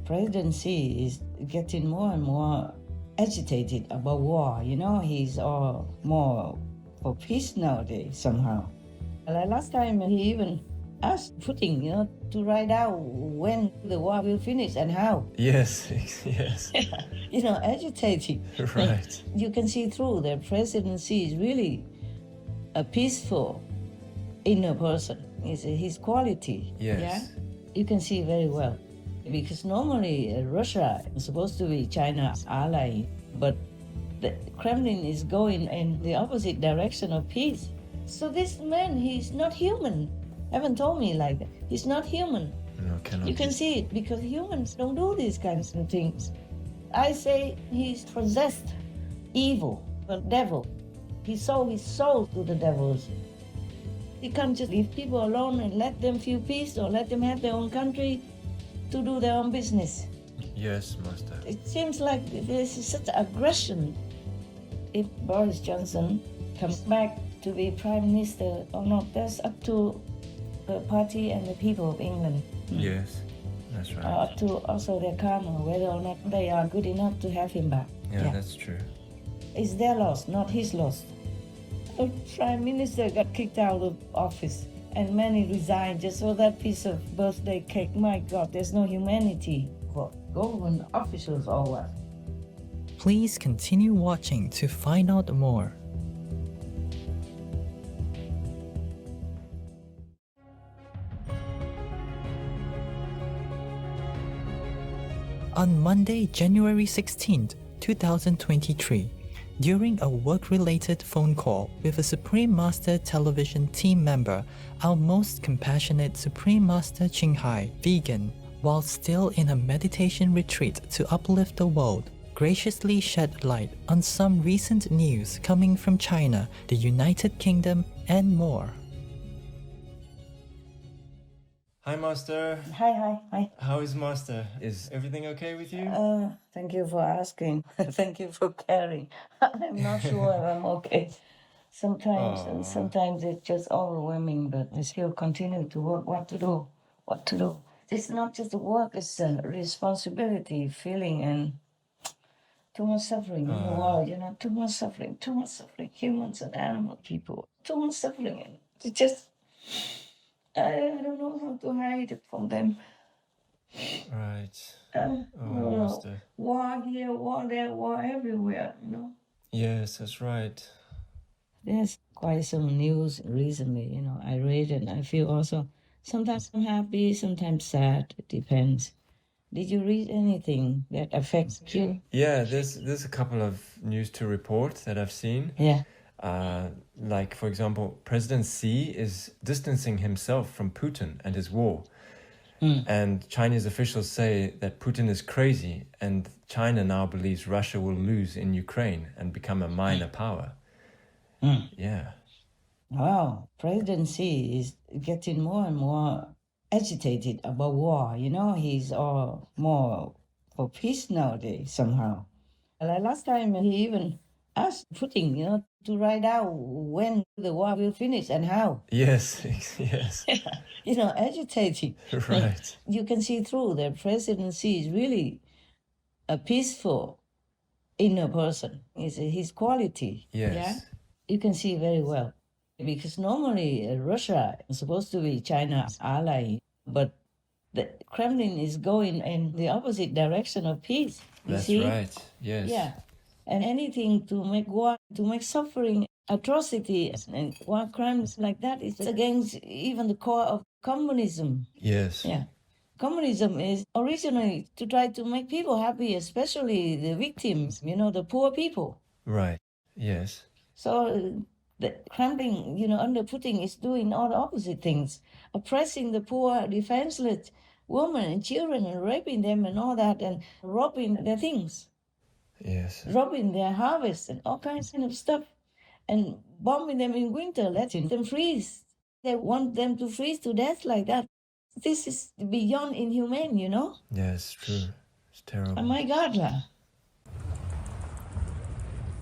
President Xi is getting more and more agitated about war. You know, he's all more for peace nowadays somehow. Like last time, he even asked Putin, to write out when the war will finish and how. Yes, yes. Agitating. Right. You can see through that President Xi is really a peaceful inner person. It's his quality. Yes. Yeah? You can see very well. Because normally Russia is supposed to be China's ally, but the Kremlin is going in the opposite direction of peace. So this man, he's not human. Haven't told me like that. He's not human. No, cannot. You can see it because humans don't do these kinds of things. I say he's possessed, evil, the devil. He sold his soul to the devils. You can't just leave people alone and let them feel peace or let them have their own country to do their own business. Yes, Master. It seems like there's such aggression. If Boris Johnson comes back to be Prime Minister or not, that's up to the party and the people of England. Yes, that's right. Up to also their karma, whether or not they are good enough to have him back. Yeah, that's true. It's their loss, not his loss. The Prime Minister got kicked out of office and many resigned just for that piece of birthday cake. My God, there's no humanity for government officials or what. Please continue watching to find out more. On Monday, January 16th, 2023, during a work-related phone call with a Supreme Master Television team member, our most compassionate Supreme Master Qinghai, vegan, while still in a meditation retreat to uplift the world, graciously shed light on some recent news coming from China, the United Kingdom, and more. Hi, Master. Hi. How is Master? Is everything okay with you? Thank you for asking. Thank you for caring. I'm not sure if I'm okay. Sometimes it's just overwhelming, but I still continue to work. What to do. It's not just work, it's a responsibility, feeling, and too much suffering in the world, too much suffering, humans and animal people, too much suffering. And it's just, I don't know how to hide it from them. Right. Master. War here, war there, war everywhere, Yes, that's right. There's quite some news recently, I read and I feel also, sometimes I'm happy, sometimes sad, it depends. Did you read anything that affects you? Yeah, there's a couple of news to report that I've seen. Yeah. Like, for example, President Xi is distancing himself from Putin and his war. And Chinese officials say that Putin is crazy and China now believes Russia will lose in Ukraine and become a minor power. Yeah. Wow, President Xi is getting more and more agitated about war. He's all more for peace nowadays somehow. Like last time, he even asked Putin, to write out when the war will finish and how. Yes, yes. Agitating. Right. You can see through that President Xi is really a peaceful inner person. It's his quality. Yes. Yeah? You can see very well. Because normally Russia is supposed to be China's ally, but the Kremlin is going in the opposite direction of peace. That's see? Right, yes. Yeah. And anything to make war, to make suffering, atrocity, and war crimes like that is against even the core of communism. Yes. Yeah. Communism is originally to try to make people happy, especially the victims, the poor people. Right, yes. So the Kremlin, under Putin is doing all the opposite things, oppressing the poor, defenseless women and children and raping them and all that and robbing their things. Yes. Robbing their harvest and all kinds of stuff and bombing them in winter, letting them freeze. They want them to freeze to death like that. This is beyond inhumane, Yes, true. It's terrible. Oh my God.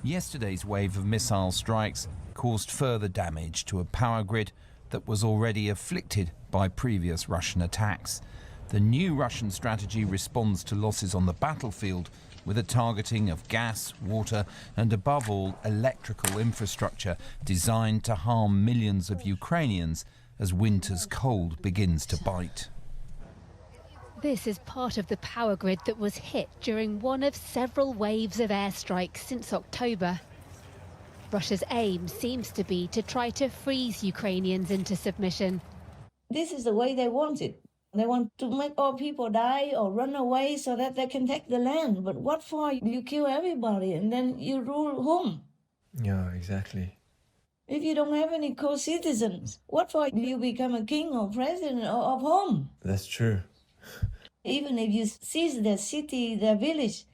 Yesterday's wave of missile strikes caused further damage to a power grid that was already afflicted by previous Russian attacks. The new Russian strategy responds to losses on the battlefield with a targeting of gas, water, and above all, electrical infrastructure designed to harm millions of Ukrainians as winter's cold begins to bite. This is part of the power grid that was hit during one of several waves of airstrikes since October. Russia's aim seems to be to try to freeze Ukrainians into submission. This is the way they want it. They want to make all people die or run away so that they can take the land. But what for? You kill everybody and then you rule whom? Yeah, exactly. If you don't have any co-citizens, what for? You become a king or president of whom? That's true. Even if you seize their city, their village,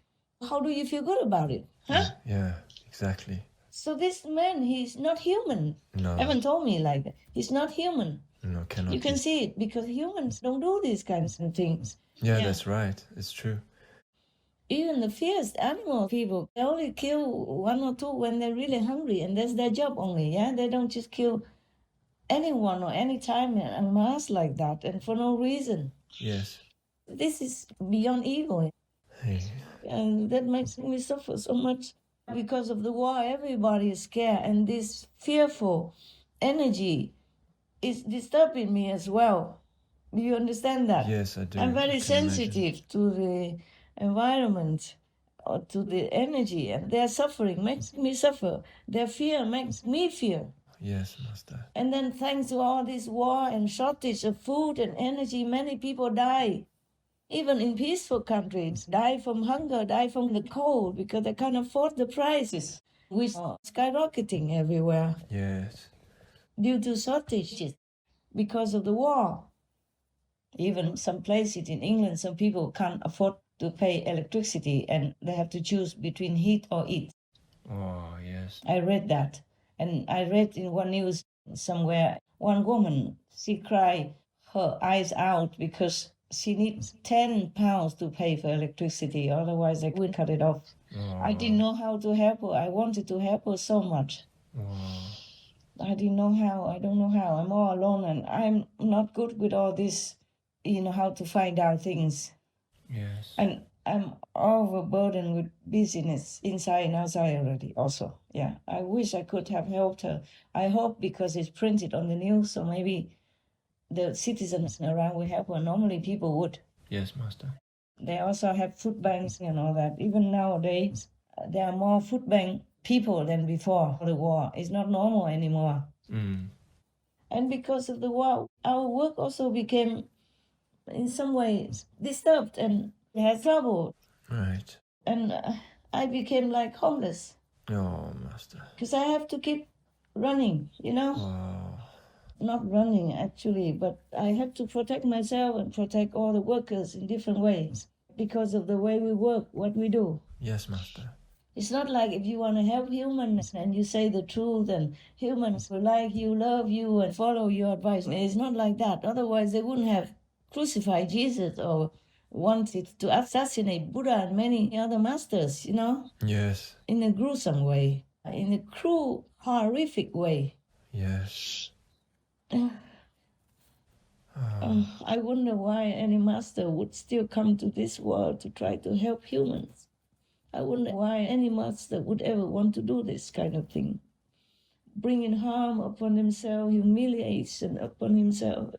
how do you feel good about it? Huh? Yeah, exactly. So this man, he's not human. No. Haven't told me like that. He's not human. No, cannot. You can be. see it because humans don't do these kinds of things. Yeah, that's right. It's true. Even the fierce animal people, they only kill one or two when they're really hungry, and that's their job only, yeah? They don't just kill anyone or any time en masse like that, and for no reason. Yes. This is beyond evil. Hey. And that makes me suffer so much. Because of the war, everybody is scared, and this fearful energy is disturbing me as well. Do you understand that? Yes, I do. I'm I very can sensitive to the environment or to the energy, and their suffering makes me suffer. Their fear makes me fear. Yes, Master. And then thanks to all this war and shortage of food and energy, many people die. Even in peaceful countries, die from hunger, die from the cold, because they can't afford the prices, which are skyrocketing everywhere Yes. due to shortages because of the war. Even some places in England, some people can't afford to pay electricity and they have to choose between heat or eat. Oh, yes. I read that. And I read in one news somewhere, one woman, she cried her eyes out because she needs £10 to pay for electricity, otherwise they would cut it off. Oh. I didn't know how to help her. I wanted to help her so much. Oh. I didn't know how. I don't know how. I'm all alone and I'm not good with all this, how to find out things. Yes. And I'm overburdened with business inside and outside already also. Yeah, I wish I could have helped her. I hope because it's printed on the news, so maybe the citizens around will help her. Normally people would. Yes, Master. They also have food banks and all that. Even nowadays, there are more food bank people than before the war. It's not normal anymore. Mm. And because of the war, our work also became, in some ways, disturbed and had trouble. Right. And I became like homeless Oh, Master. because I have to keep running, Oh. Not running actually, but I have to protect myself and protect all the workers in different ways because of the way we work, what we do. Yes, Master. It's not like if you want to help humans and you say the truth and humans will like you, love you, and follow your advice. It's not like that. Otherwise, they wouldn't have crucified Jesus or wanted to assassinate Buddha and many other masters, Yes. in a gruesome way, in a cruel, horrific way. Yes. I wonder why any master would still come to this world to try to help humans. I wonder why any master would ever want to do this kind of thing. Bringing harm upon himself, humiliation upon himself,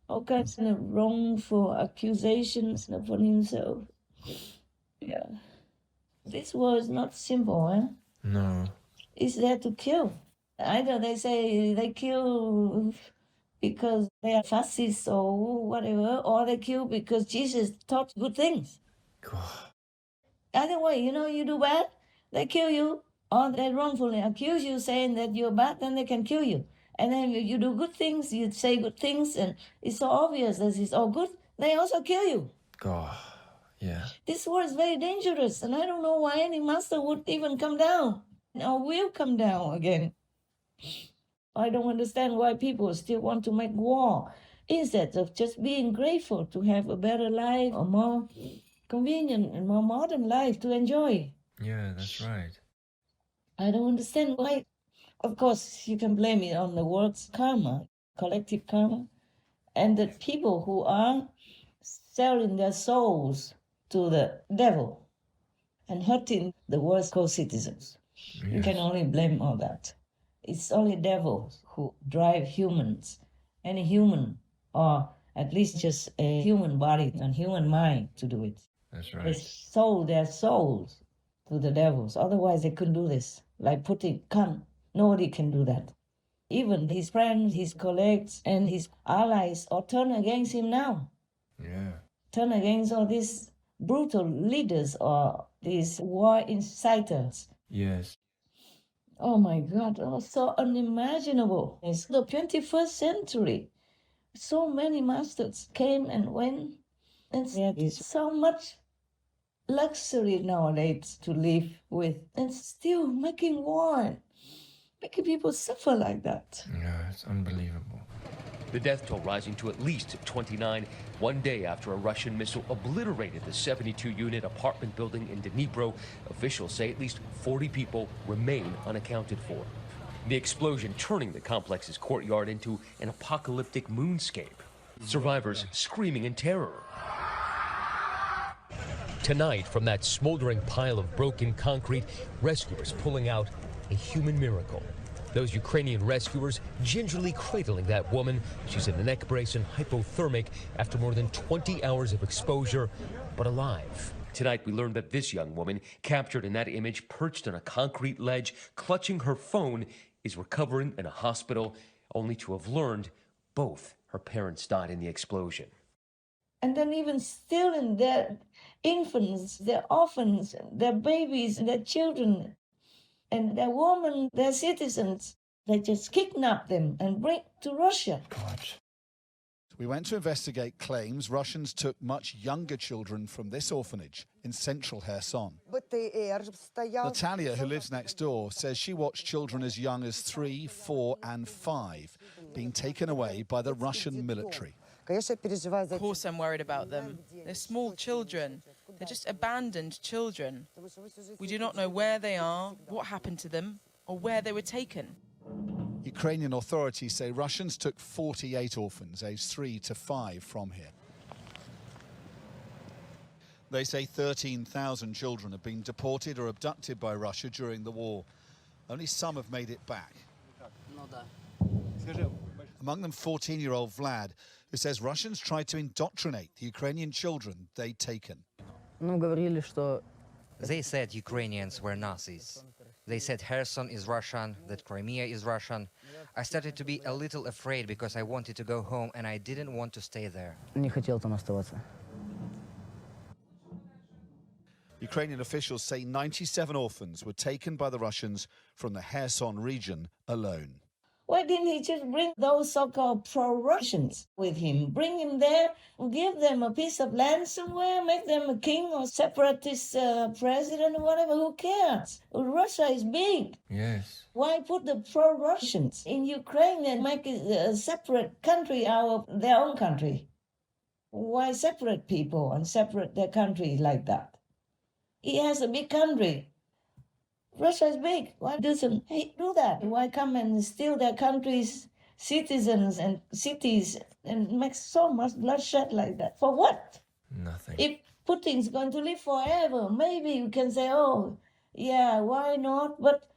all kinds of wrongful accusations upon himself. Yeah. This war is not simple, eh? No. It's there to kill. Either they say they kill because they are fascists or whatever, or they kill because Jesus taught good things. God. Either way, you do bad, they kill you, or they wrongfully accuse you saying that you're bad, then they can kill you. And then you do good things, you say good things, and it's so obvious that it's all good, they also kill you. God. Yeah. This war is very dangerous, and I don't know why any master would even come down, or will come down again. I don't understand why people still want to make war instead of just being grateful to have a better life, a more convenient and more modern life to enjoy. Yeah, that's right. I don't understand why. Of course, you can blame it on the world's karma, collective karma, and that people who are selling their souls to the devil and hurting the world's co-citizens. Yes. You can only blame all that. It's only devils who drive humans, any human, or at least just a human body and human mind to do it. That's right. They sold their souls to the devils. Otherwise, they couldn't do this. Like Putin can't. Nobody can do that. Even his friends, his colleagues, and his allies all turn against him now. Yeah. Turn against all these brutal leaders or these war inciters. Yes. Oh my God, oh, so unimaginable. It's the 21st century. So many masters came and went, and there is so much luxury nowadays to live with, and still making war, making people suffer like that. Yeah, it's unbelievable. The death toll rising to at least 29, one day after a Russian missile obliterated the 72-unit apartment building in Dnipro. Officials say at least 40 people remain unaccounted for. The explosion turning the complex's courtyard into an apocalyptic moonscape. Survivors screaming in terror. Tonight, from that smoldering pile of broken concrete, rescuers pulling out a human miracle. Those Ukrainian rescuers gingerly cradling that woman. She's in a neck brace and hypothermic after more than 20 hours of exposure, but alive. Tonight, we learned that this young woman, captured in that image, perched on a concrete ledge, clutching her phone, is recovering in a hospital, only to have learned both her parents died in the explosion. And then even stealing their infants, their orphans, their babies, their children, and their women, their citizens. They just kidnap them and bring to Russia. God. We went to investigate claims Russians took much younger children from this orphanage in central Kherson. Natalia, who lives next door, says she watched children as young as 3, 4 and 5 being taken away by the Russian military. Of course I'm worried about them. They're small children. They're just abandoned children. We do not know where they are, what happened to them, or where they were taken. Ukrainian authorities say Russians took 48 orphans aged 3 to 5 from here. They say 13,000 children have been deported or abducted by Russia during the war. Only some have made it back. Among them 14-year-old Vlad, who says Russians tried to indoctrinate the Ukrainian children they'd taken. They said Ukrainians were Nazis. They said Kherson is Russian, that Crimea is Russian. I started to be a little afraid because I wanted to go home and I didn't want to stay there. Ukrainian officials say 97 orphans were taken by the Russians from the Kherson region alone. Why didn't he just bring those so-called pro-Russians with him? Bring him there, give them a piece of land somewhere, make them a king or separatist president or whatever, who cares? Russia is big. Yes. Why put the pro-Russians in Ukraine and make it a separate country out of their own country? Why separate people and separate their country like that? He has a big country. Russia is big. Why doesn't he do that? Why come and steal their country's citizens and cities and make so much bloodshed like that? For what? Nothing. If Putin's going to live forever, maybe you can say, oh, yeah, why not? But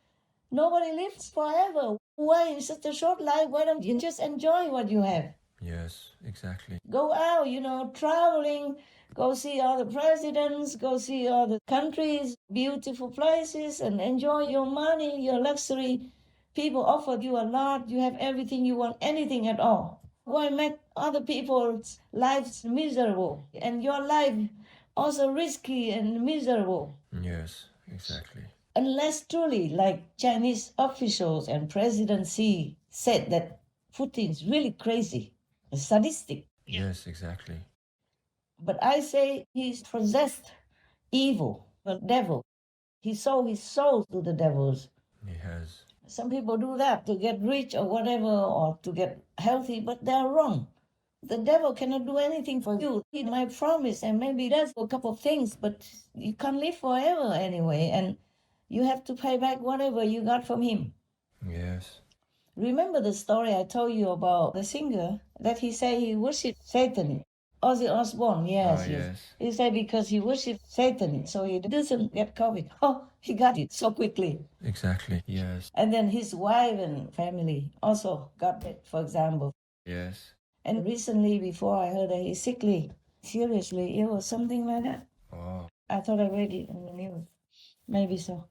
nobody lives forever. Why in such a short life? Why don't you just enjoy what you have? Yes, exactly. Go out, traveling. Go see all the presidents, go see all the countries, beautiful places, and enjoy your money, your luxury. People offer you a lot, you have everything you want, anything at all. Why make other people's lives miserable and your life also risky and miserable? Yes, exactly. Unless truly, like Chinese officials and President Xi said that Putin's really crazy, sadistic. Yes, exactly. But I say he's possessed evil, the devil. He sold his soul to the devils. He has. Some people do that to get rich or whatever, or to get healthy, but they're wrong. The devil cannot do anything for you. He might promise and maybe does a couple of things, but you can't live forever anyway, and you have to pay back whatever you got from him. Yes. Remember the story I told you about the singer, that he said he worshipped Satan. Ozzy Osbourne, yes, Oh, yes. yes. He said because he worshipped Satan, so he doesn't get COVID. Oh, he got it so quickly. Exactly. Yes. And then his wife and family also got it, for example. Yes. And recently, before I heard that he's sickly, seriously ill or something like that. Oh. I thought I read it in the news. Maybe so.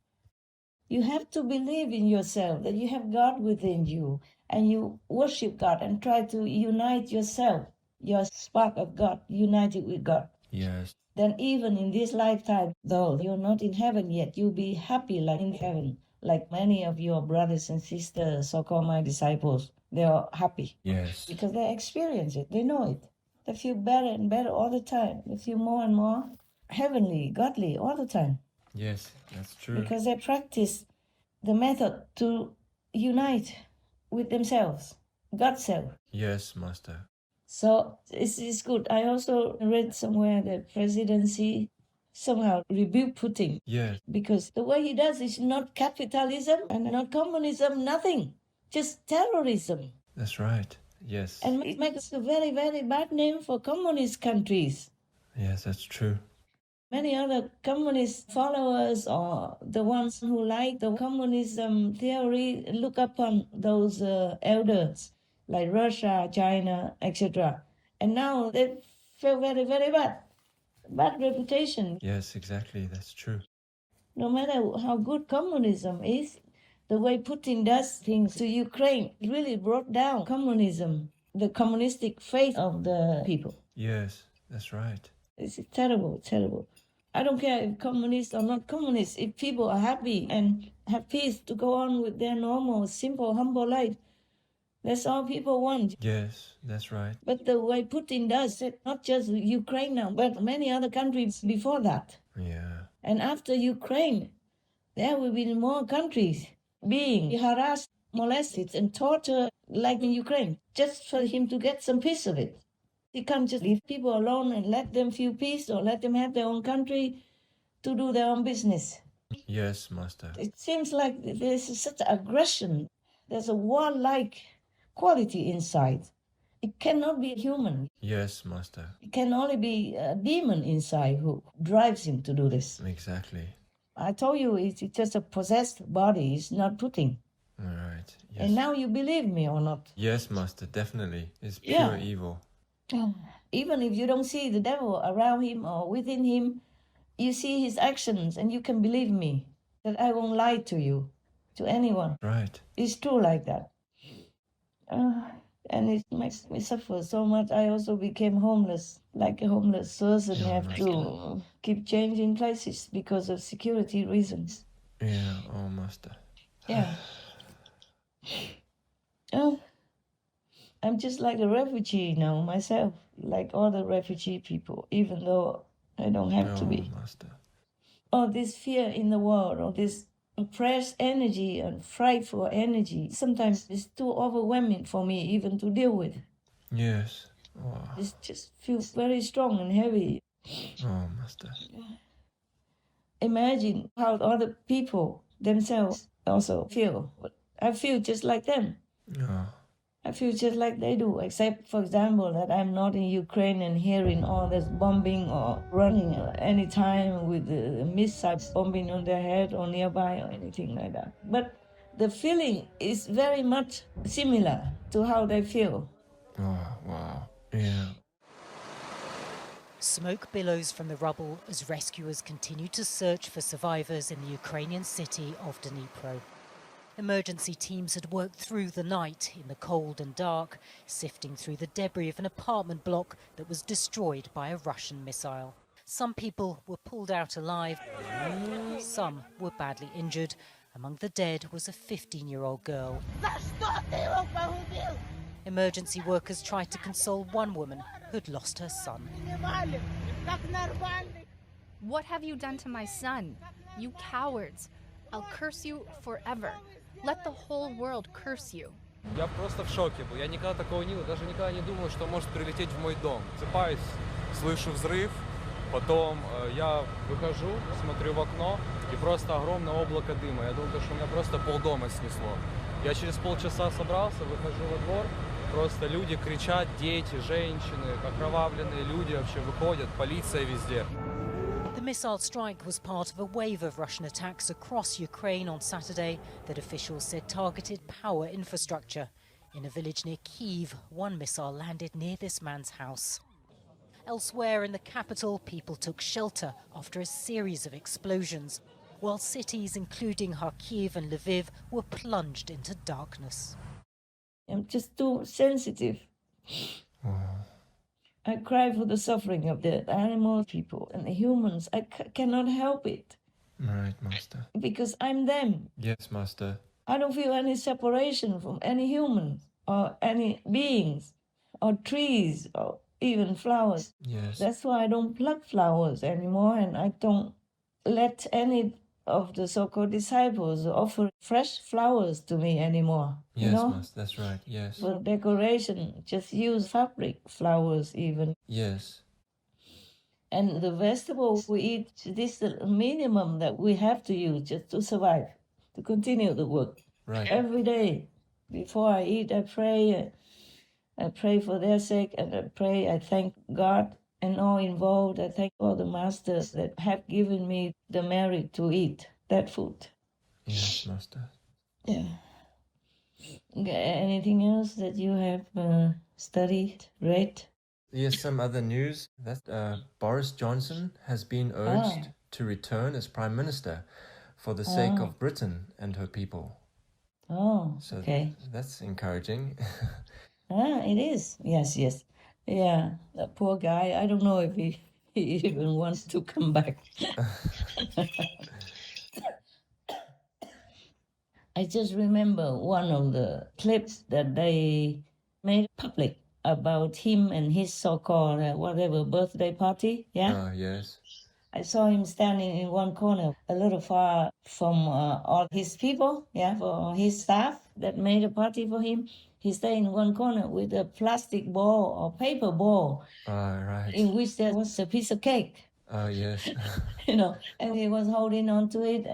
You have to believe in yourself, that you have God within you, and you worship God and try to unite yourself, your spark of God, united with God. Yes. Then even in this lifetime, though you're not in heaven yet, you'll be happy like in heaven, like many of your brothers and sisters, so-called my disciples. They are happy. Yes. Because they experience it, they know it. They feel better and better all the time. They feel more and more heavenly, godly all the time. Yes, that's true. Because they practice the method to unite with themselves, God's self. Yes, Master. So it's good. I also read somewhere that presidency somehow rebuked Putin. Yes. Because the way he does is not capitalism and not communism, nothing. Just terrorism. That's right. Yes. And it makes a very, very bad name for communist countries. Yes, that's true. Many other communist followers or the ones who like the communism theory look upon those elders like Russia, China, etc. And now they feel very, very bad reputation. Yes, exactly. That's true. No matter how good communism is, the way Putin does things to Ukraine really brought down communism, the communistic faith of the people. Yes, that's right. It's terrible, terrible. I don't care if communist or not communist, if people are happy and have peace to go on with their normal, simple, humble life, that's all people want. Yes, that's right. But the way Putin does it, not just Ukraine now, but many other countries before that. Yeah. And after Ukraine, there will be more countries being harassed, molested, and tortured like in Ukraine, just for him to get some piece of it. He can't just leave people alone and let them feel peace or let them have their own country to do their own business. Yes, Master. It seems like there's such aggression. There's a warlike quality inside. It cannot be human. Yes, Master. It can only be a demon inside who drives him to do this. Exactly. I told you it's just a possessed body. It's not Putin. All right. Yes. And now you believe me or not? Yes, Master, definitely. It's pure Yeah. evil. Even if you don't see the devil around him or within him, you see his actions and you can believe me that I won't lie to you, to anyone. Right. It's true like that. And it makes me suffer so much. I also became homeless, like a homeless person. Yeah, have to keep changing places because of security reasons. Yeah, oh, Master. Yeah. I'm just like a refugee now myself, like all the refugee people, even though I don't have to be. Master. All this fear in the world, all this oppressed energy and frightful energy, sometimes it's too overwhelming for me even to deal with. Yes. Oh, It just feels very strong and heavy. oh, Master. Imagine how other people themselves also feel. I feel just like them. Oh, I feel just like they do, except, for example, that I'm not in Ukraine and hearing all this bombing or running any time with the missiles bombing on their head or nearby or anything like that. But the feeling is very much similar to how they feel. oh, wow. Yeah. Smoke billows from the rubble as rescuers continue to search for survivors in the Ukrainian city of Dnipro. Emergency teams had worked through the night in the cold and dark, sifting through the debris of an apartment block that was destroyed by a Russian missile. Some people were pulled out alive, some were badly injured. Among the dead was a 15-year-old girl. Emergency workers tried to console one woman who'd lost her son. What have you done to my son? You cowards. I'll curse you forever. Let the whole world curse you. Я просто в шоке был. Я никогда такого не видел, даже никогда не думал, что может прилететь в мой дом. Просыпаюсь, слышу взрыв, потом я выхожу, смотрю в окно, и просто огромное облако дыма. Я думал, что у меня просто полдома снесло. Я через полчаса собрался, выхожу во двор, просто люди кричат, дети, женщины, окровавленные люди вообще выходят, полиция везде. The missile strike was part of a wave of Russian attacks across Ukraine on Saturday that officials said targeted power infrastructure. In a village near Kyiv, one missile landed near this man's house. Elsewhere in the capital, people took shelter after a series of explosions, while cities including Kharkiv and Lviv were plunged into darkness. I'm just too sensitive. I cry for the suffering of the animal people and the humans. I cannot help it. Right, Master. Because I'm them. Yes, Master. I don't feel any separation from any humans or any beings or trees or even flowers. Yes. That's why I don't pluck flowers anymore, and I don't let any of the so-called disciples offer fresh flowers to me anymore. Yes, you know? Master, that's right, yes. For decoration, just use fabric flowers even. Yes. And the vegetables we eat, this is the minimum that we have to use just to survive, to continue the work. Right. Every day, before I eat, I pray. I pray for their sake, and I thank God and all involved. I thank all the masters that have given me the merit to eat that food. Yes, Master. Yeah. Anything else that you have studied, read? Yes, some other news that Boris Johnson has been urged to return as Prime Minister for the sake of Britain and her people. Oh, so okay. That's encouraging. It is. Yes, yes. Yeah, that poor guy. I don't know if he even wants to come back. I just remember one of the clips that they made public about him and his so-called whatever birthday party. Yeah. Yes. I saw him standing in one corner, a little far from all his people. Yeah, for his staff that made a party for him. He stayed in one corner with a plastic ball or paper ball, right. in which there was a piece of cake. Yes. You know, and he was holding on to it.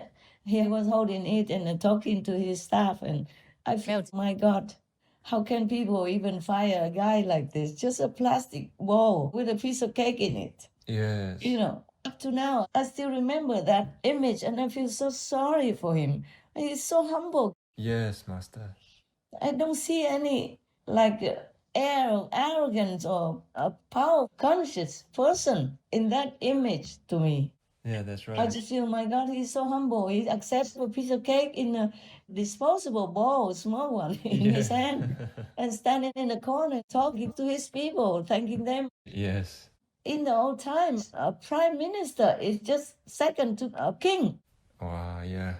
He was holding it and talking to his staff. And I felt, my God, how can people even fire a guy like this? Just a plastic ball with a piece of cake in it. Yes. You know, up to now, I still remember that image, and I feel so sorry for him. He's so humble. Yes, Master. I don't see any air of arrogance or a power-conscious person in that image to me. Yeah, that's right. I just feel, my God, he's so humble. He accepts a piece of cake in a disposable bowl, small one, in his hand, and standing in the corner talking to his people, thanking them. Yes. In the old times, a prime minister is just second to a king. Wow, yeah.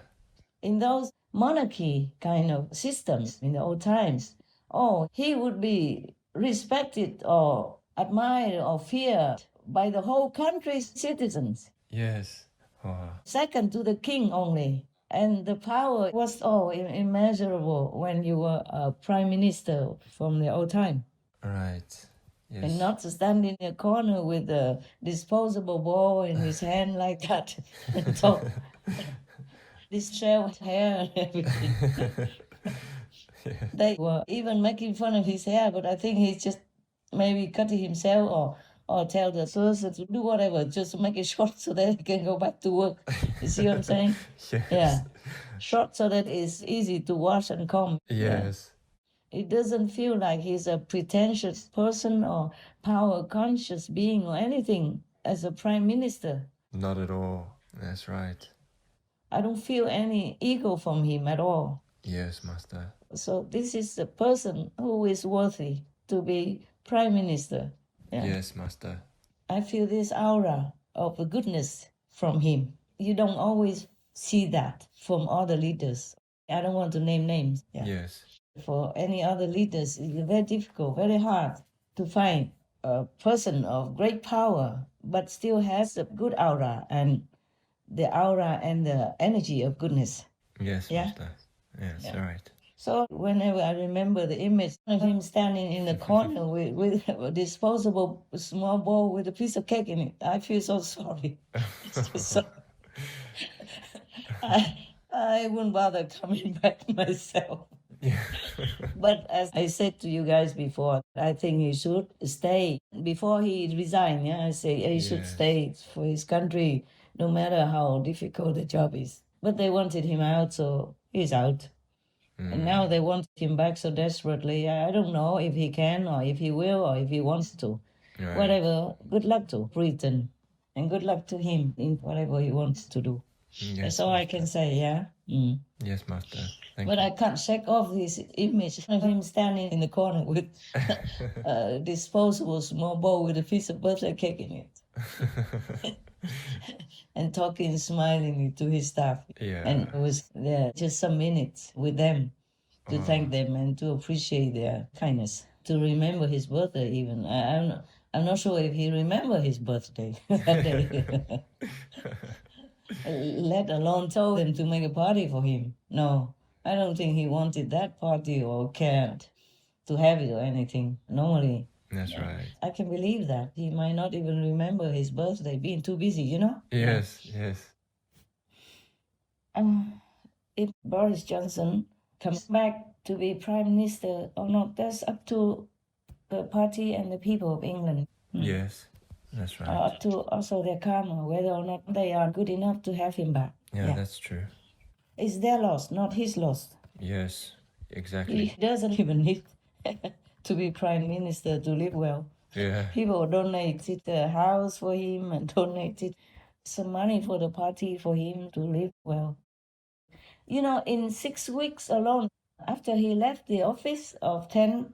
In those monarchy kind of systems in the old times, he would be respected or admired or feared by the whole country's citizens. Yes. Wow. Second to the king only. And the power was immeasurable when you were a prime minister from the old time. Right. Yes. And not to stand in a corner with a disposable ball in his hand like that and talk. This shaved hair and everything. Yeah. They were even making fun of his hair, but I think he's just maybe cutting himself or tell the person to do whatever, just to make it short so that he can go back to work. You see what I'm saying? Yes. Yeah. Short so that it's easy to wash and comb. Yes. Yeah. It doesn't feel like he's a pretentious person or power-conscious being or anything as a prime minister. Not at all. That's right. I don't feel any ego from him at all. Yes, Master. So this is the person who is worthy to be prime minister. Yeah. Yes, Master. I feel this aura of goodness from him. You don't always see that from other leaders. I don't want to name names. Yeah. Yes. For any other leaders, it's very difficult, very hard to find a person of great power, but still has a good aura and the aura and the energy of goodness. Yes, Yeah? Master. Yes, Yeah. right. So whenever I remember the image of him standing in the corner with a disposable small bowl with a piece of cake in it, I feel so sorry. So, I wouldn't bother coming back myself. But as I said to you guys before, I think he should stay. Before he resigned, yeah, I say he should stay for his country, no matter how difficult the job is. But they wanted him out, so he's out. And now they want him back so desperately. I don't know if he can or if he will or if he wants to. Right. Whatever, good luck to Britain. And good luck to him in whatever he wants to do. Yes, That's all I can say, yeah? Yes, Master. Thank But you. I can't shake off this image of him standing in the corner with a disposable small bowl with a piece of birthday cake in it. And talking, smiling to his staff. Yeah. And it was there just some minutes with them to thank them and to appreciate their kindness. To remember his birthday even. I'm not sure if he remembered his birthday that day. Let alone told them to make a party for him. No, I don't think he wanted that party or cared to have it or anything. Normally, That's right. I can believe that. He might not even remember his birthday, being too busy, you know? Yes, yes. If Boris Johnson comes back to be Prime Minister or not, that's up to the party and the people of England. Yes, that's right. Up to also their karma, whether or not they are good enough to have him back. Yeah, that's true. It's their loss, not his loss. Yes, exactly. He doesn't even need to be Prime Minister to live well. Yeah. People donated a house for him and donated some money for the party for him to live well. You know, in 6 weeks alone, after he left the office of 10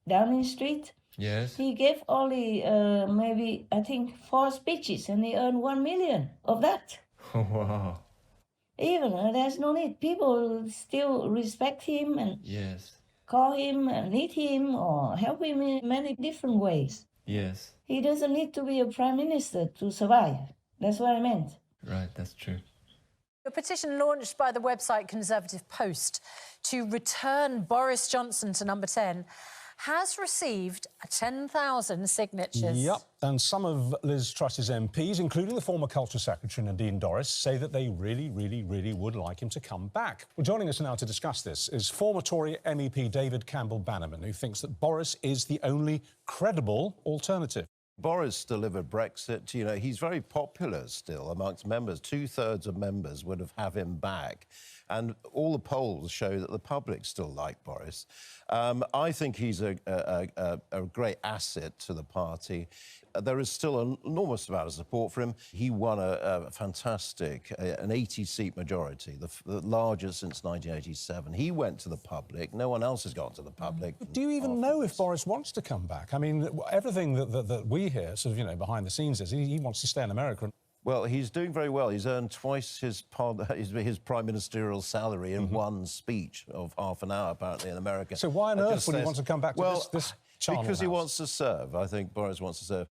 Downing Street, Yes. he gave only maybe, I think, 4 speeches, and he earned 1 million of that. Oh, wow. Even there's no need. People still respect him and Yes. call him, need him, or help him in many different ways. Yes. He doesn't need to be a prime minister to survive. That's what I meant. Right, that's true. A petition launched by the website Conservative Post to return Boris Johnson to number 10 has received 10,000 signatures. Yep, and some of Liz Truss's MPs, including the former Culture Secretary Nadine Dorries, say that they really would like him to come back. Well, joining us now to discuss this is former Tory MEP David Campbell-Bannerman, who thinks that Boris is the only credible alternative. Boris delivered Brexit. You know, he's very popular still amongst members. 2/3 of members would have him back. And all the polls show that the public still like Boris. I think he's a great asset to the party. There is still an enormous amount of support for him. He won a fantastic, an 80-seat majority, the largest since 1987. He went to the public. No one else has gone to the public. Do you even know if Boris wants to come back? I mean, everything that we hear, sort of, you know, behind the scenes is he wants to stay in America. Well, he's doing very well. He's earned twice his prime ministerial salary in one speech of half an hour, apparently, in America. So why on earth would he want to come back to this charnel because he house? wants to serve. I think Boris wants to serve.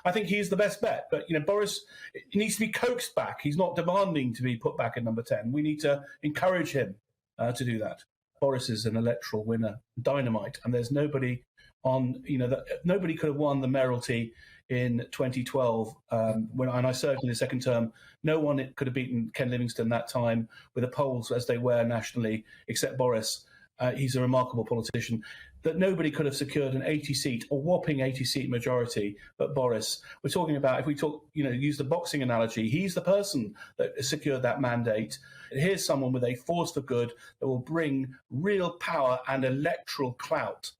I think he's the best bet. But, you know, Boris needs to be coaxed back. He's not demanding to be put back at number 10. We need to encourage him to do that. Boris is an electoral winner, dynamite, and there's nobody on, you know, nobody could have won the mayoralty in 2012 and I served in the second term. No one could have beaten Ken Livingstone that time with the polls as they were nationally, except Boris. He's a remarkable politician. That nobody could have secured an 80-seat, a whopping 80-seat majority, but Boris. We're talking about, if we talk, you know, use the boxing analogy, he's the person that secured that mandate. Here's someone with a force for good that will bring real power and electoral clout.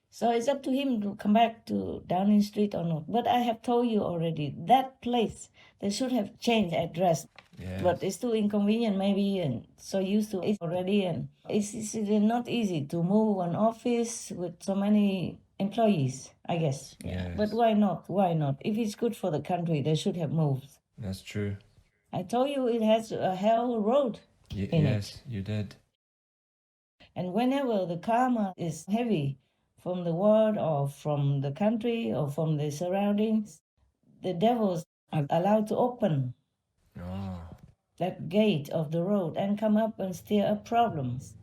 So it's up to him to come back to Downing Street or not. But I have told you already, that place, they should have changed address. Yes. But it's too inconvenient maybe, and so used to it already. And it's not easy to move an office with so many employees, I guess. Yes. But why not? Why not? If it's good for the country, they should have moved. That's true. I told you it has a hell road in yes, it. you did. And whenever the karma is heavy, from the world or from the country or from the surroundings, the devils are allowed to open that gate of the road and come up and stir up problems.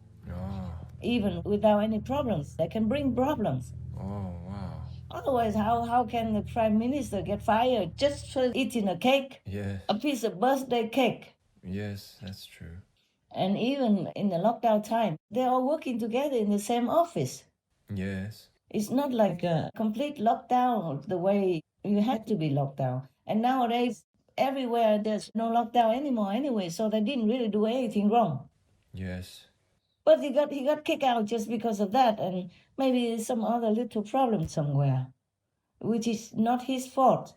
Even without any problems, they can bring problems. Oh, wow. Otherwise, how can the prime minister get fired just for eating a cake? Yes. A piece of birthday cake. Yes, that's true. And even in the lockdown time, they're all working together in the same office. Yes. It's not like a complete lockdown the way you had to be locked down. And nowadays, everywhere there's no lockdown anymore anyway, so they didn't really do anything wrong. Yes. But he got kicked out just because of that, and maybe some other little problem somewhere, which is not his fault.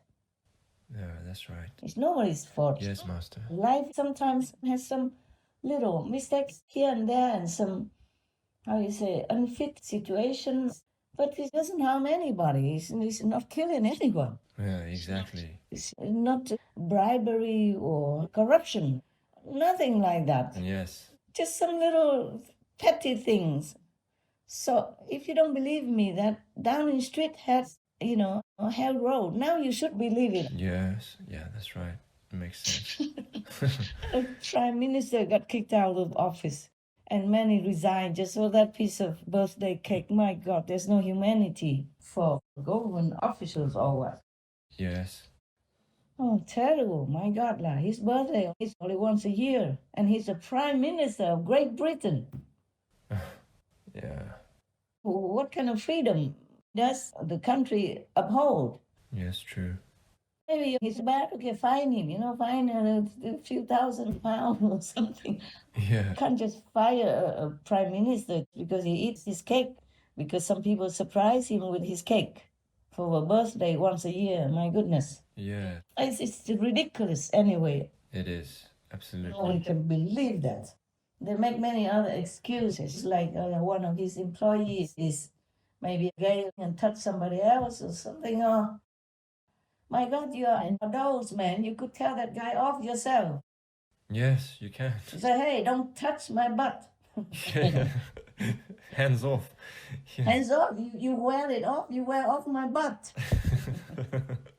No, that's right. It's nobody's fault. Yes, Master. Life sometimes has some little mistakes here and there and some, unfit situations, but it doesn't harm anybody. It's not killing anyone. Yeah, exactly. It's not bribery or corruption. Nothing like that. Yes. Just some little petty things. So if you don't believe me that Downing Street has, a hell road, now you should believe it. Yes. Yeah, that's right. It makes sense. The Prime Minister got kicked out of office and many resigned just for that piece of birthday cake. My God, there's no humanity for government officials or what? Yes. Oh, terrible. My God, his birthday is only once a year, and he's the Prime Minister of Great Britain. Yeah. What kind of freedom does the country uphold? Yes, true. Maybe it's bad, okay, fine him, fine a few £1,000 or something. Yeah. Can't just fire a Prime Minister because he eats his cake, because some people surprise him with his cake for a birthday once a year. My goodness. Yeah. It's ridiculous anyway. It is. Absolutely. No one can believe that. They make many other excuses, like one of his employees is maybe gay and touch somebody else or something. Or, my God, you are adults, man. You could tell that guy off yourself. Yes, you can. Say, hey, don't touch my butt. Yeah. Hands off. Yeah. Hands off. You wear it off. You wear off my butt.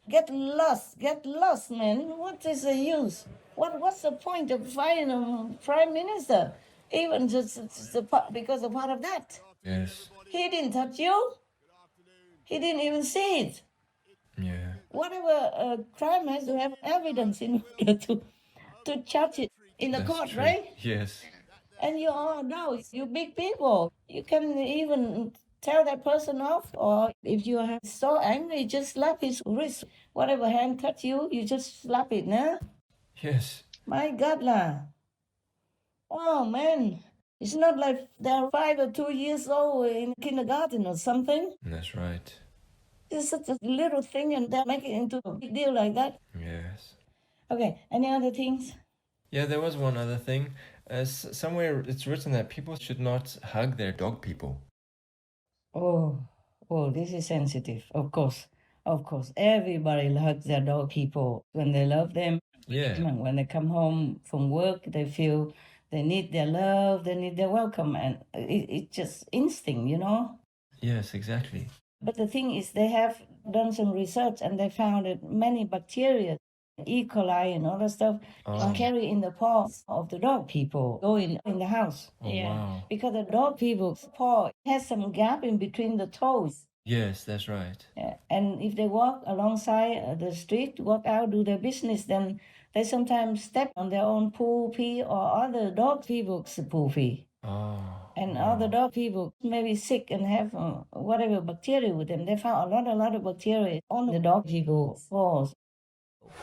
Get lost, man. What is the use? What's the point of firing a Prime Minister? Even just because of part of that. Yes. He didn't touch you. He didn't even see it. Yeah. Whatever crime has to have evidence in order to charge it in the court, true. right? Yes. And you all know, you big people. You can even tell that person off, or if you are so angry, just slap his wrist. Whatever hand touch you, you just slap it, nah? Yes. My God, lah. Oh, man. It's not like they're 5 or 2 years old in kindergarten or something. That's right. It's such a little thing and they're making it into a big deal like that. Yes. Okay, any other things? Yeah, there was one other thing. Somewhere it's written that people should not hug their dog people. Oh, this is sensitive. Of course. Everybody hugs their dog people when they love them. Yeah. When they come home from work, they feel they need their love, they need their welcome, and it's just instinct, Yes, exactly. But the thing is, they have done some research and they found that many bacteria, E. coli and all that stuff, are carried in the paws of the dog people going in the house. Oh, wow. Because the dog people's paw has some gap in between the toes. Yes, that's right. Yeah. And if they walk alongside the street, walk out, do their business, then they sometimes step on their own poo pee or other dog people's poo pee. Oh. And other dog people may be sick and have whatever bacteria with them. They found a lot of bacteria on the dog people's paws.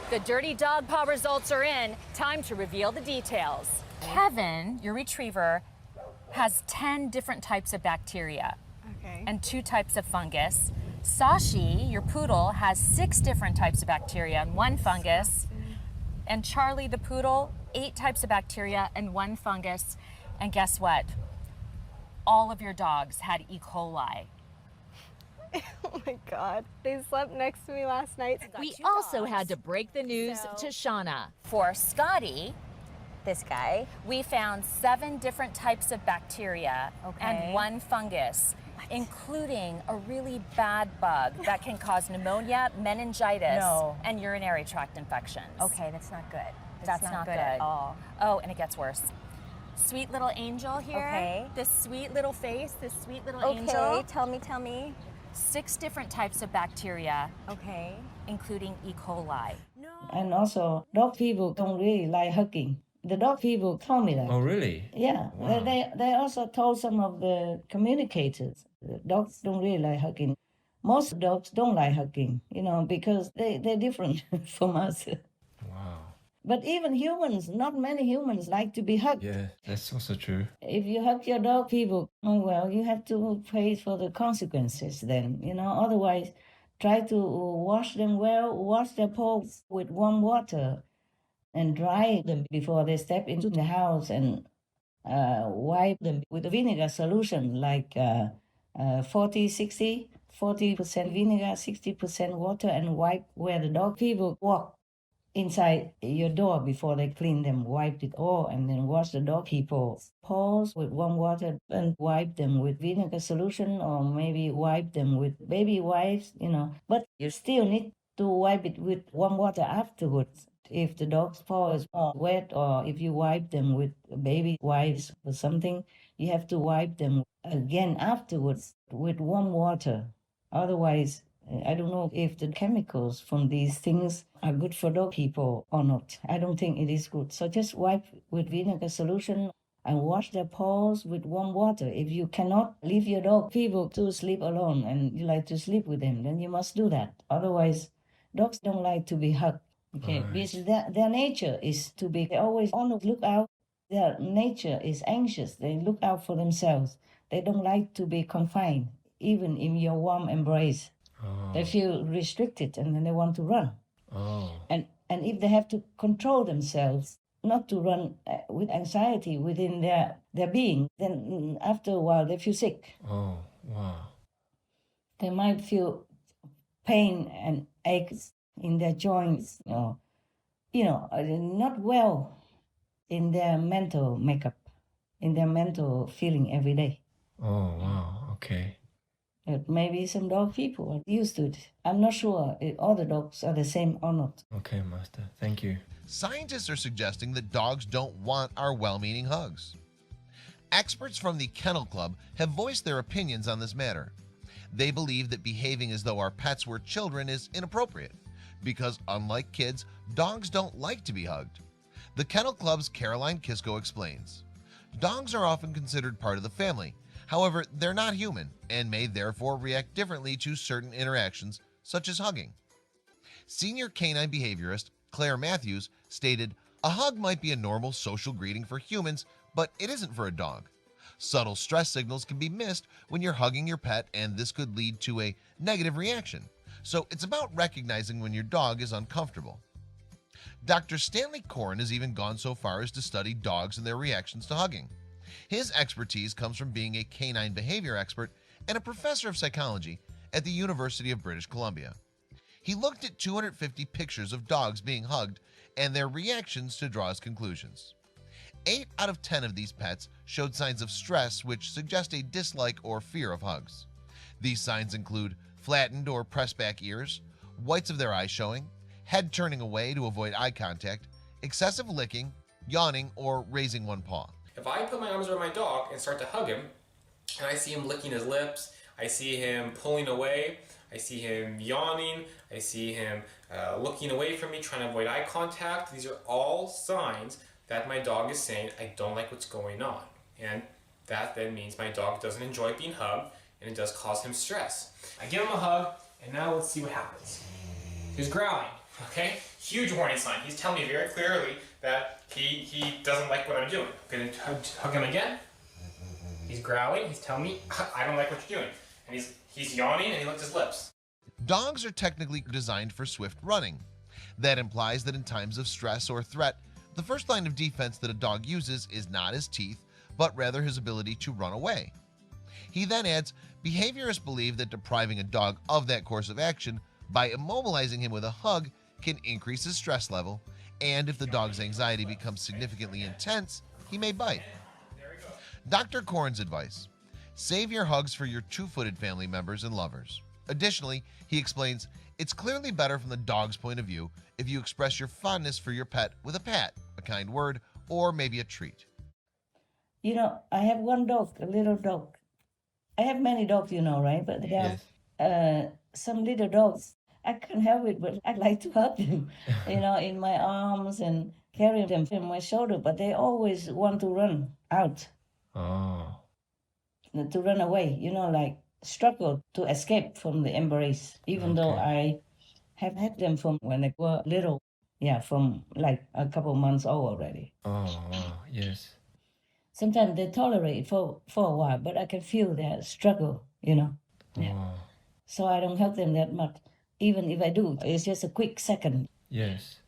The dirty dog paw results are in. Time to reveal the details. Kevin, your retriever, has 10 different types of bacteria. Okay. And 2 types of fungus. Sashi, your poodle, has 6 different types of bacteria and 1 fungus. And Charlie, the poodle, 8 types of bacteria and 1 fungus. And guess what? All of your dogs had E. coli. Oh my God. They slept next to me last night. We also had to break the news to Shauna. For Scotty, this guy, we found 7 different types of bacteria and 1 fungus, including a really bad bug that can cause pneumonia, meningitis, and urinary tract infections. Okay, that's not good. That's not good at all. Oh, and it gets worse. Sweet little angel here. Okay. This sweet little face, this sweet little Okay, angel. tell me. 6 different types of bacteria. Okay. Including E. coli. And also, dog people don't really like hugging. The dog people told me that. Oh, really? Yeah. Wow. They also told some of the communicators, the dogs don't really like hugging. Most dogs don't like hugging, because they're different from us. Wow. But even humans, not many humans like to be hugged. Yeah, that's also true. If you hug your dog, people, you have to pay for the consequences then, Otherwise, try to wash them well, wash their paws with warm water and dry them before they step into the house, and wipe them with a vinegar solution like 40% vinegar, 60% water, and wipe where the dog people walk inside your door before they clean them. Wipe it all and then wash the dog people's paws with warm water and wipe them with vinegar solution, or maybe wipe them with baby wipes, But you still need to wipe it with warm water afterwards. If the dog's paw is wet, or if you wipe them with baby wipes or something, you have to wipe them again afterwards with warm water. Otherwise, I don't know if the chemicals from these things are good for dog people or not. I don't think it is good. So just wipe with vinegar solution and wash their paws with warm water. If you cannot leave your dog people to sleep alone and you like to sleep with them, then you must do that. Otherwise, dogs don't like to be hugged. Okay, right. Because their nature is to be always on the lookout. Their nature is anxious. They look out for themselves. They don't like to be confined, even in your warm embrace. Oh. They feel restricted and then they want to run. Oh. And if they have to control themselves, not to run with anxiety within their being, then after a while they feel sick. Oh, wow. They might feel pain and aches in their joints, not well in their mental makeup, in their mental feeling every day. Oh, wow, okay. But maybe some dog people are used to it. I'm not sure if all the dogs are the same or not. Okay, Master, thank you. Scientists are suggesting that dogs don't want our well-meaning hugs. Experts from the Kennel Club have voiced their opinions on this matter. They believe that behaving as though our pets were children is inappropriate, because unlike kids, dogs don't like to be hugged. The Kennel Club's Caroline Kisko explains. Dogs are often considered part of the family. However, they're not human and may therefore react differently to certain interactions, such as hugging. Senior canine behaviorist Claire Matthews stated, "A hug might be a normal social greeting for humans, but it isn't for a dog. Subtle stress signals can be missed when you're hugging your pet, and this could lead to a negative reaction. So it's about recognizing when your dog is uncomfortable." Dr. Stanley Corn has even gone so far as to study dogs and their reactions to hugging. His expertise comes from being a canine behavior expert and a professor of psychology at the University of British Columbia. He looked at 250 pictures of dogs being hugged and their reactions to draw his conclusions. 8 out of 10 of these pets showed signs of stress, which suggest a dislike or fear of hugs. These signs include flattened or pressed back ears, whites of their eyes showing, head turning away to avoid eye contact, excessive licking, yawning, or raising one paw. If I put my arms around my dog and start to hug him, and I see him licking his lips, I see him pulling away, I see him yawning, I see him looking away from me, trying to avoid eye contact, these are all signs that my dog is saying, I don't like what's going on. And that then means my dog doesn't enjoy being hugged, and it does cause him stress. I give him a hug, and now let's see what happens. He's growling, okay? Huge warning sign. He's telling me very clearly that he doesn't like what I'm doing. I'm gonna hug him again. He's growling, he's telling me, I don't like what you're doing. And he's yawning, and he licks his lips. Dogs are technically designed for swift running. That implies that in times of stress or threat, the first line of defense that a dog uses is not his teeth, but rather his ability to run away. He then adds, behaviorists believe that depriving a dog of that course of action by immobilizing him with a hug can increase his stress level, and if the dog's anxiety becomes significantly intense, he may bite. Dr. Corn's advice: save your hugs for your two-footed family members and lovers. Additionally, he explains, it's clearly better from the dog's point of view if you express your fondness for your pet with a pat, a kind word, or maybe a treat. I have one dog, a little dog. I have many dogs, right? But there are some little dogs. I can't help it, but I like to hug them, in my arms and carry them on my shoulder. But they always want to run out, to run away, like struggle to escape from the embrace, even though I have had them from when they were little. Yeah, from like a couple months old already. Oh, wow, yes. Sometimes they tolerate it for a while, but I can feel their struggle, Yeah. So I don't help them that much. Even if I do, it's just a quick second. Yes.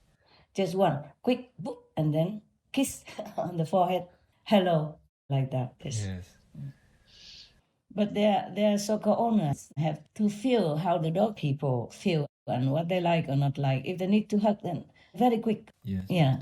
Just one quick boop, and then kiss on the forehead. Hello, like that. Yes. But their so-called owners have to feel how the dog people feel and what they like or not like. If they need to hug them, very quick. Yes. Yeah.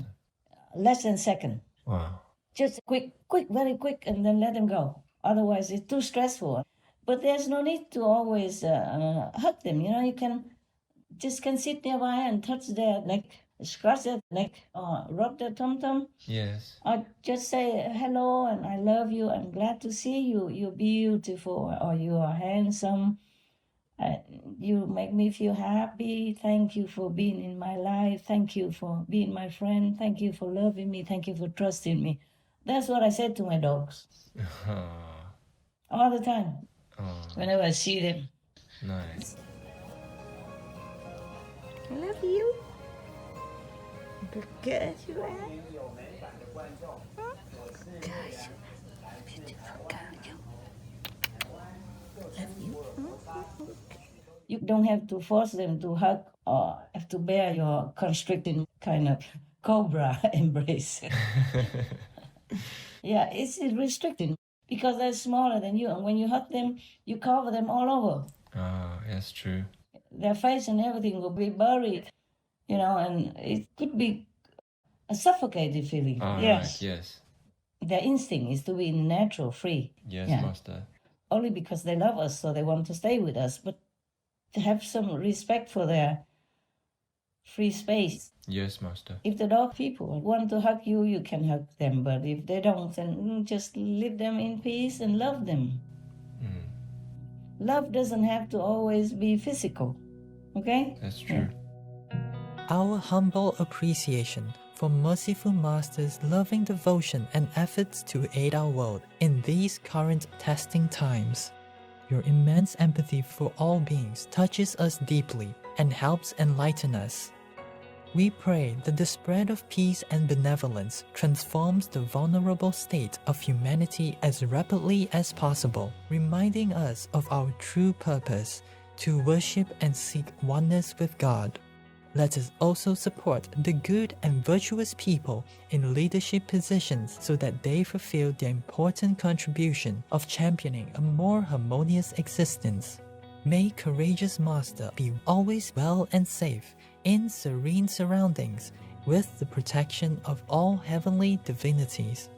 Less than a second. Wow. Just quick, very quick, and then let them go. Otherwise, it's too stressful. But there's no need to always hug them. You can sit nearby and touch their neck, scratch their neck, or rub their tum-tum. Yes. Or just say hello and I love you. I'm glad to see you. You're beautiful, or you are handsome. You make me feel happy. Thank you for being in my life. Thank you for being my friend. Thank you for loving me. Thank you for trusting me. That's what I said to my dogs. All the time. Whenever I see them. Nice. I love you. Good you are. Gosh, beautiful girl. Love you. You don't have to force them to hug or have to bear your constricting kind of cobra embrace. Yeah, it's restricting because they're smaller than you, and when you hug them, you cover them all over. That's true. Their face and everything will be buried, and it could be a suffocating feeling. Yes. Right, yes. Their instinct is to be natural, free. Yes, Yeah. Master. Only because they love us, so they want to stay with us, but to have some respect for their free space. Yes, Master. If the dog people want to hug you, you can hug them, but if they don't, then just leave them in peace and love them. Love doesn't have to always be physical, okay? That's true. Our humble appreciation for Merciful Master's loving devotion and efforts to aid our world in these current testing times. Your immense empathy for all beings touches us deeply and helps enlighten us. We pray that the spread of peace and benevolence transforms the vulnerable state of humanity as rapidly as possible, reminding us of our true purpose to worship and seek oneness with God. Let us also support the good and virtuous people in leadership positions so that they fulfill their important contribution of championing a more harmonious existence. May Courageous Master be always well and safe in serene surroundings with the protection of all heavenly divinities.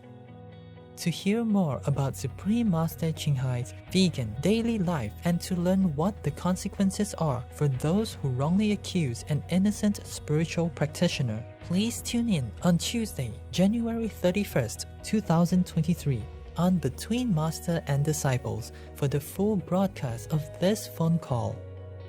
To hear more about Supreme Master Ching Hai's vegan daily life and to learn what the consequences are for those who wrongly accuse an innocent spiritual practitioner, please tune in on Tuesday, January 31st, 2023 on Between Master and Disciples for the full broadcast of this phone call.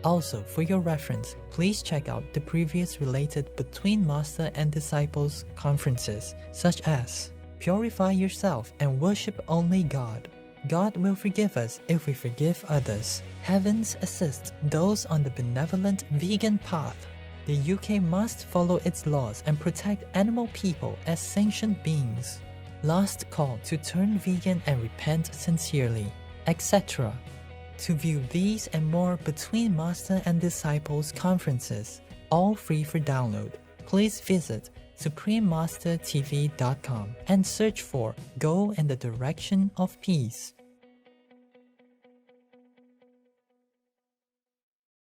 Also, for your reference, please check out the previous related Between Master and Disciples conferences, such as Purify Yourself and Worship Only God. God will forgive us if we forgive others. Heavens assist those on the benevolent vegan path. The UK must follow its laws and protect animal people as sentient beings. Last call to turn vegan and repent sincerely, etc. To view these and more Between Master and Disciples conferences, all free for download, please visit suprememastertv.com and search for Go in the Direction of Peace.